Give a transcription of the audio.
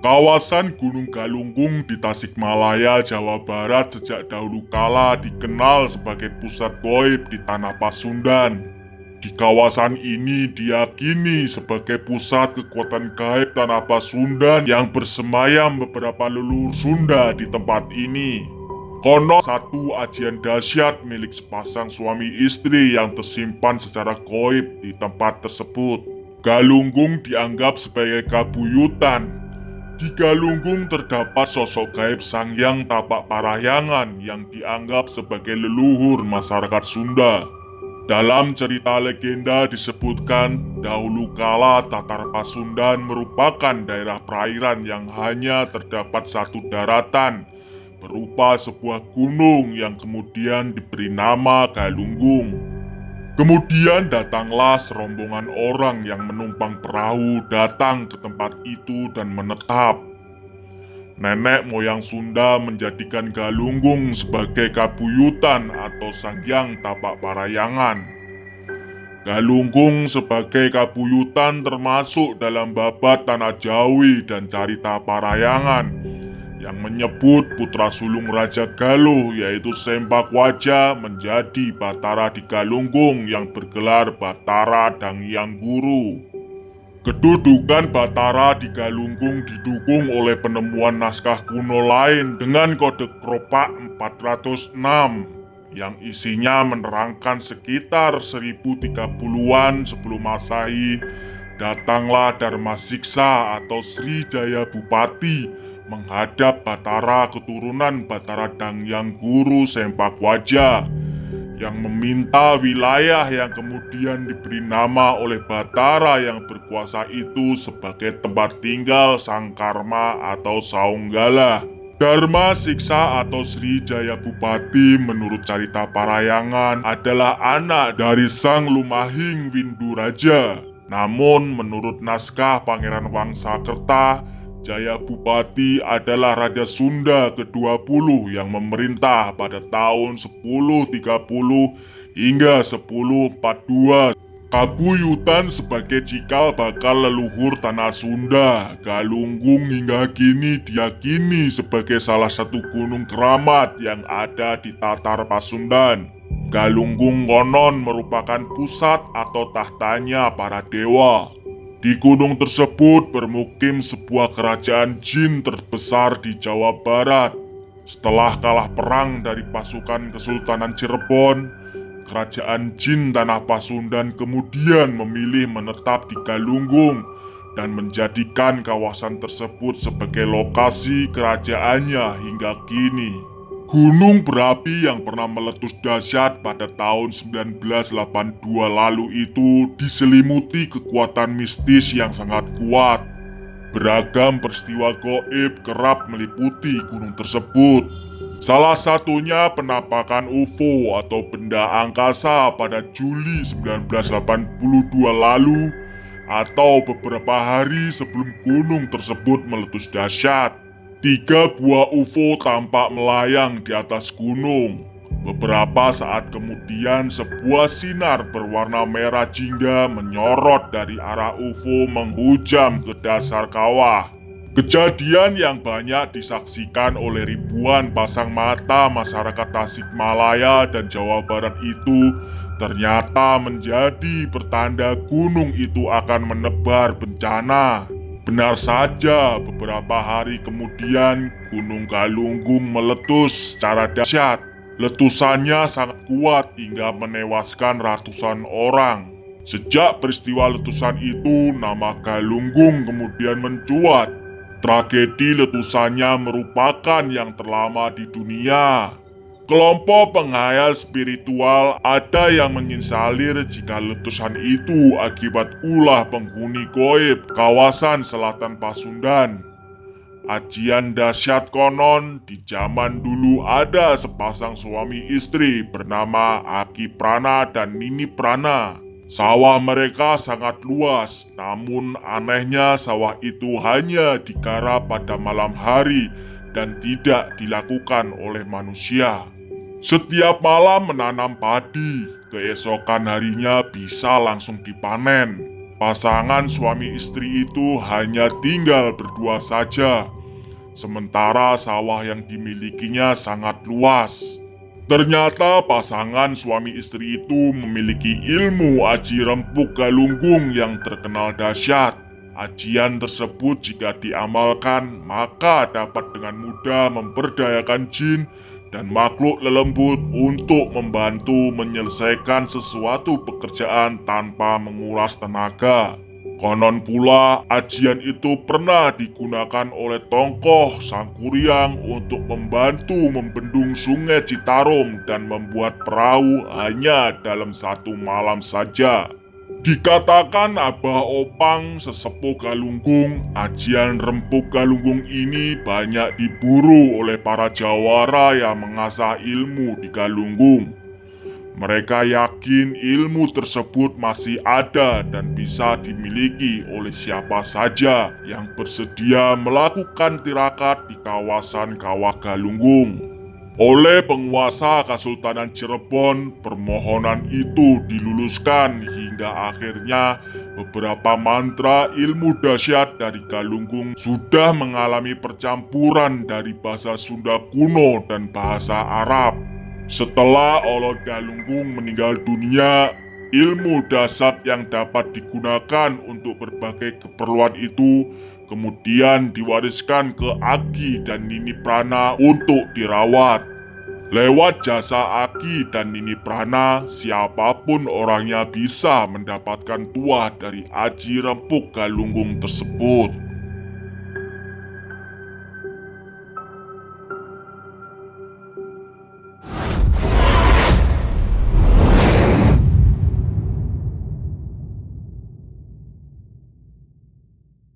Kawasan Gunung Galunggung di Tasikmalaya, Jawa Barat sejak dahulu kala dikenal sebagai pusat gaib di tanah Pasundan. Di kawasan ini diyakini sebagai pusat kekuatan gaib tanah Pasundan yang bersemayam beberapa leluhur Sunda di tempat ini. Konon satu ajian dahsyat milik sepasang suami istri yang tersimpan secara gaib di tempat tersebut. Galunggung dianggap sebagai kabuyutan. Di Galunggung terdapat sosok gaib Sanghyang Tapak Parahyangan yang dianggap sebagai leluhur masyarakat Sunda. Dalam cerita legenda disebutkan, dahulu kala Tatar Pasundan merupakan daerah perairan yang hanya terdapat satu daratan, berupa sebuah gunung yang kemudian diberi nama Galunggung. Kemudian datanglah serombongan orang yang menumpang perahu datang ke tempat itu dan menetap. Nenek moyang Sunda menjadikan Galunggung sebagai kabuyutan atau Sanghyang Tapak Parahyangan. Galunggung sebagai kabuyutan termasuk dalam babat Tanah Jawi dan Carita Parahyangan yang menyebut putra sulung Raja Galuh yaitu Sempakwaja menjadi Batara di Galunggung yang bergelar Batara Danghyang Guru. Kedudukan Batara di Galunggung didukung oleh penemuan naskah kuno lain dengan kode Kropak 406 yang isinya menerangkan sekitar 1030-an sebelum Masehi datanglah Dharma Siksa atau Sri Jaya Bupati menghadap Batara keturunan Batara Danghyang Guru Sempakwaja yang meminta wilayah yang kemudian diberi nama oleh Batara yang berkuasa itu sebagai tempat tinggal Sang Karma atau Saunggala. Dharma Siksa atau Sri Jaya Bupati menurut Carita Parahyangan adalah anak dari Sang Lumahing Windu Raja. Namun menurut naskah Pangeran Wangsakerta, Jaya Bupati adalah Raja Sunda ke-20 yang memerintah pada tahun 1030 hingga 1042. Kabuyutan sebagai cikal bakal leluhur tanah Sunda, Galunggung hingga kini diyakini sebagai salah satu gunung keramat yang ada di Tatar Pasundan. Galunggung konon merupakan pusat atau tahtanya para dewa. Di gunung tersebut bermukim sebuah kerajaan jin terbesar di Jawa Barat. Setelah kalah perang dari pasukan Kesultanan Cirebon, kerajaan jin tanah Pasundan kemudian memilih menetap di Galunggung dan menjadikan kawasan tersebut sebagai lokasi kerajaannya hingga kini. Gunung berapi yang pernah meletus dahsyat pada tahun 1982 lalu itu diselimuti kekuatan mistis yang sangat kuat. Beragam peristiwa gaib kerap meliputi gunung tersebut. Salah satunya penampakan UFO atau benda angkasa pada Juli 1982 lalu atau beberapa hari sebelum gunung tersebut meletus dahsyat. 3 buah UFO tampak melayang di atas gunung. Beberapa saat kemudian sebuah sinar berwarna merah jingga menyorot dari arah UFO menghujam ke dasar kawah. Kejadian yang banyak disaksikan oleh ribuan pasang mata masyarakat Tasikmalaya dan Jawa Barat itu ternyata menjadi pertanda gunung itu akan menebar bencana. Benar saja, beberapa hari kemudian Gunung Galunggung meletus secara dahsyat. Letusannya sangat kuat hingga menewaskan ratusan orang. Sejak peristiwa letusan itu, nama Galunggung kemudian mencuat. Tragedi letusannya merupakan yang terlama di dunia. Kelompok penghayal spiritual ada yang menginsalir jika letusan itu akibat ulah penghuni gaib kawasan selatan Pasundan. Ajian dahsyat konon di zaman dulu ada sepasang suami istri bernama Aki Prana dan Nini Prana. Sawah mereka sangat luas, namun anehnya sawah itu hanya digarap pada malam hari dan tidak dilakukan oleh manusia. Setiap malam menanam padi, keesokan harinya bisa langsung dipanen. Pasangan suami istri itu hanya tinggal berdua saja, sementara sawah yang dimilikinya sangat luas. Ternyata pasangan suami istri itu memiliki ilmu aji rempuk galunggung yang terkenal dahsyat. Ajian tersebut jika diamalkan, maka dapat dengan mudah memberdayakan jin dan makhluk lelembut untuk membantu menyelesaikan sesuatu pekerjaan tanpa menguras tenaga. Konon pula, ajian itu pernah digunakan oleh Tongkoh Sang Kuryang untuk membantu membendung sungai Citarum dan membuat perahu hanya dalam satu malam saja. Dikatakan Abah Opang sesepuh Galunggung, ajian rempuk Galunggung ini banyak diburu oleh para jawara yang mengasah ilmu di Galunggung. Mereka yakin ilmu tersebut masih ada dan bisa dimiliki oleh siapa saja yang bersedia melakukan tirakat di kawasan Kawah Galunggung. Oleh penguasa Kesultanan Cirebon, permohonan itu diluluskan hingga akhirnya beberapa mantra ilmu dahsyat dari Galunggung sudah mengalami percampuran dari bahasa Sunda kuno dan bahasa Arab. Setelah Olod Galunggung meninggal dunia, ilmu dahsyat yang dapat digunakan untuk berbagai keperluan itu kemudian diwariskan ke Agi dan Nini Prana untuk dirawat. Lewat jasa Agi dan Nini Prana, siapapun orangnya bisa mendapatkan tuah dari aji rempuk Galunggung tersebut.